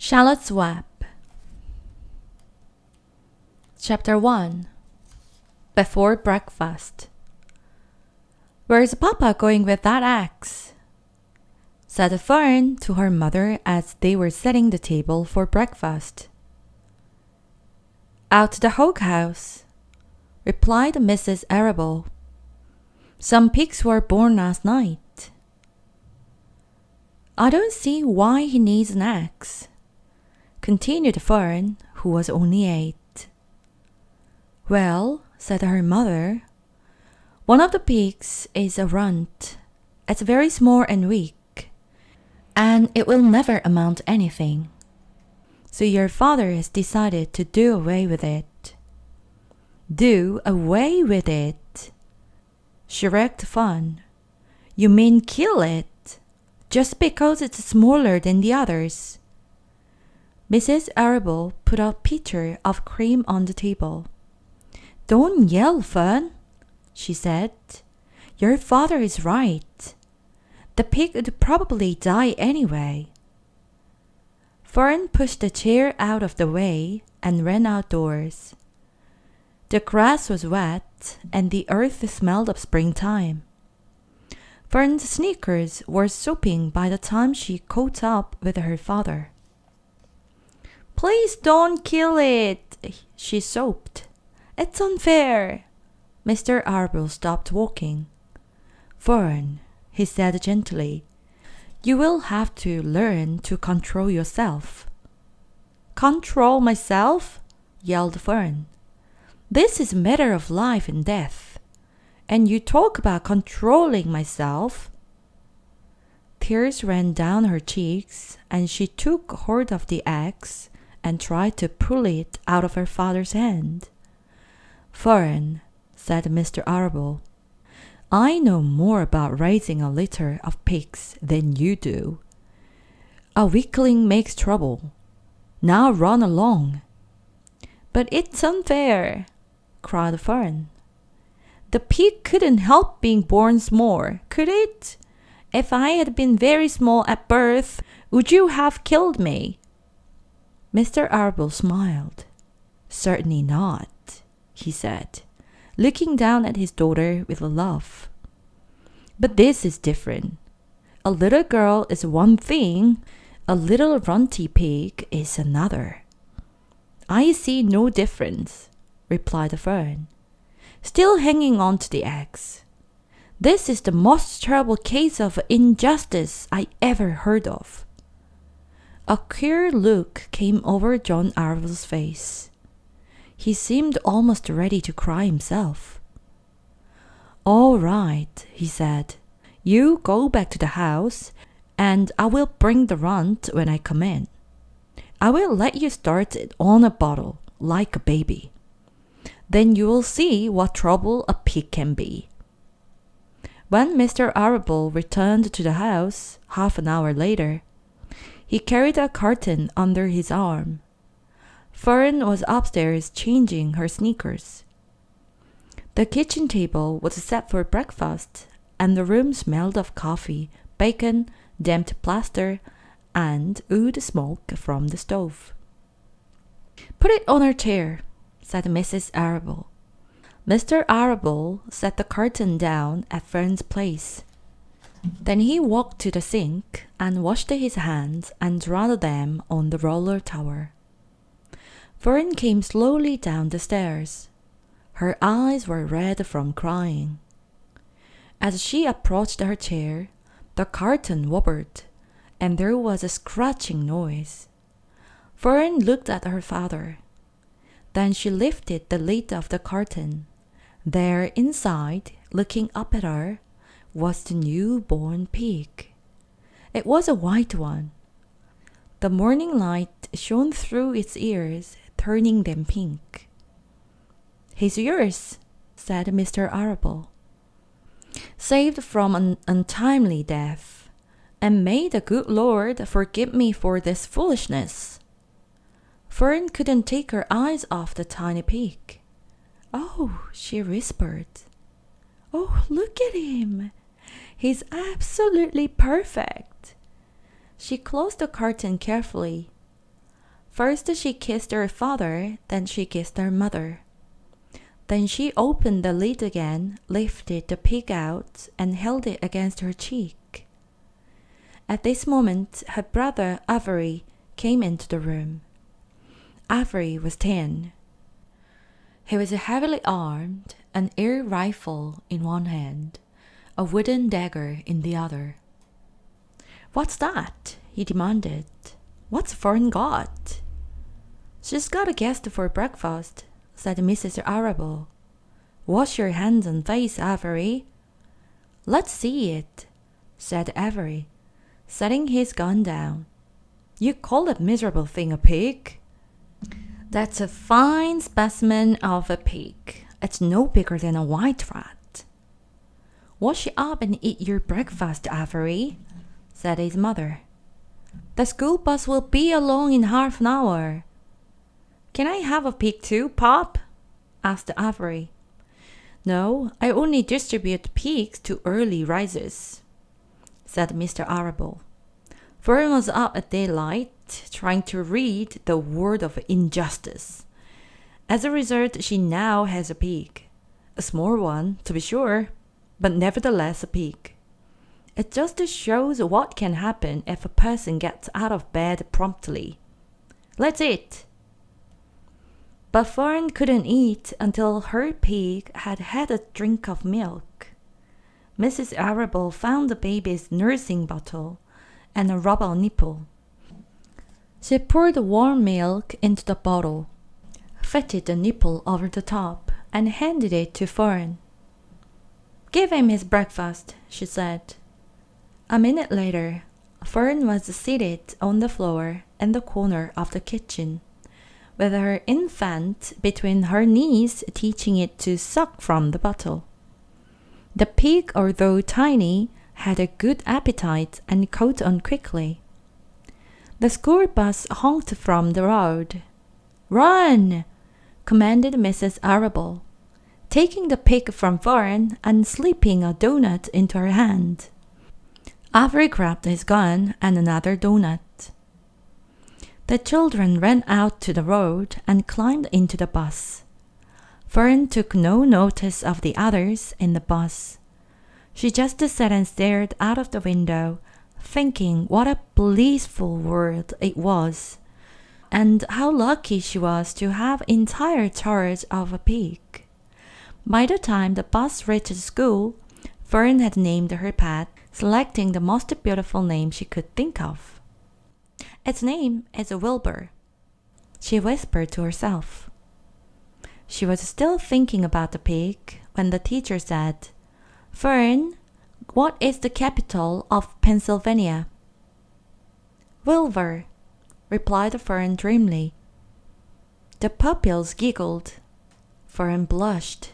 Charlotte's Web. Chapter 1. Before Breakfast. "Where's Papa going with that axe?" said Fern to her mother as they were setting the table for breakfast. "Out to the hog house," replied Mrs. Arable. "Some pigs were born last night." "I don't see why he needs an axe," continued Fern, who was only 8. "Well," said her mother, "one of the pigs is a runt. It's very small and weak, and it will never amount to anything. So your father has decided to do away with it." "Do away with it?" shrieked Fun. "You mean kill it, just because it's smaller than the others?" Mrs. Arable put a pitcher of cream on the table. "Don't yell, Fun," she said. "Your father is right. The pig would probably die anyway." Fern pushed the chair out of the way and ran outdoors. The grass was wet and the earth smelled of springtime. Fern's sneakers were sopping by the time she caught up with her father. "Please don't kill it," she sobbed. "It's unfair." Mr. Arable stopped walking. "Fern," he said gently, "you will have to learn to control yourself." "Control myself?" yelled Fern. "This is a matter of life and death, and you talk about controlling myself." Tears ran down her cheeks, and she took hold of the axe and tried to pull it out of her father's hand. "Fern," said Mr. Arable, "I know more about raising a litter of pigs than you do. A weakling makes trouble. Now run along." "But it's unfair," cried Fern. "The pig couldn't help being born small, could it? If I had been very small at birth, would you have killed me?" Mr. Arable smiled. "Certainly not," he said, looking down at his daughter with a laugh. "But this is different. A little girl is one thing, a little runty pig is another." "I see no difference," replied Fern, still hanging on to the axe. "This is the most terrible case of injustice I ever heard of." A queer look came over John Arable's face. He seemed almost ready to cry himself. "All right," he said. "You go back to the house, and I will bring the runt when I come in. I will let you start it on a bottle, like a baby. Then you will see what trouble a pig can be." When Mr. Arable returned to the house, half an hour later, he carried a carton under his arm. Fern was upstairs changing her sneakers. The kitchen table was set for breakfast, and the room smelled of coffee, bacon, damped plaster, and wood smoke from the stove. "Put it on her chair," said Mrs. Arable. Mr. Arable set the carton down at Fern's place. Then he walked to the sink and washed his hands and dried them on the roller towel. Fern came slowly down the stairs. Her eyes were red from crying. As she approached her chair, the carton wobbled, and there was a scratching noise. Fern looked at her father. Then she lifted the lid of the carton. There inside, looking up at her, was the newborn pig. It was a white one. The morning light shone through its ears, turning them pink. "He's yours," said Mr. Arable. "Saved from an untimely death, and may the good Lord forgive me for this foolishness." Fern couldn't take her eyes off the tiny pig. "Oh," she whispered. "Oh, look at him. He's absolutely perfect." She closed the curtain carefully. First she kissed her father, then she kissed her mother. Then she opened the lid again, lifted the pig out, and held it against her cheek. At this moment, her brother Avery came into the room. Avery was 10. He was heavily armed, an air rifle in one hand, a wooden dagger in the other. "What's that?" he demanded. "What's Fern got?" "She's got a guest for breakfast," said Mrs. Arable. "Wash your hands and face, Avery." "Let's see it," said Avery, setting his gun down. "You call that miserable thing a pig?" "That's a fine specimen of a pig. It's no bigger than a white rat." "Wash it up and eat your breakfast, Avery," said his mother. "The school bus will be along in half an hour." "Can I have a pig too, Pop?" asked Avery. "No, I only distribute pigs to early risers," said Mr. Arable. Fern was up at daylight, trying to read the word of injustice. As a result, she now has a pig. A small one, to be sure, but nevertheless a pig. It just shows what can happen if a person gets out of bed promptly. "Let's eat." But Fern couldn't eat until her pig had had a drink of milk. Mrs. Arable found the baby's nursing bottle and a rubber nipple. She poured warm milk into the bottle, fitted the nipple over the top, and handed it to Fern. "Give him his breakfast," she said. A minute later, Fern was seated on the floor in the corner of the kitchen, with her infant between her knees, teaching it to suck from the bottle. The pig, although tiny, had a good appetite and caught on quickly. The school bus honked from the road. "Run!" commanded Mrs. Arable, taking the pig from Fern and slipping a donut into her hand. Avery grabbed his gun and another donut. The children ran out to the road and climbed into the bus. Fern took no notice of the others in the bus. She just sat and stared out of the window, thinking what a blissful world it was, and how lucky she was to have entire charge of a pig. By the time the bus reached school, Fern had named her pet, selecting the most beautiful name she could think of. "Its name is Wilbur," she whispered to herself. She was still thinking about the pig when the teacher said, "Fern, what is the capital of Pennsylvania?" "Wilbur," replied Fern dreamily. The pupils giggled. Fern blushed.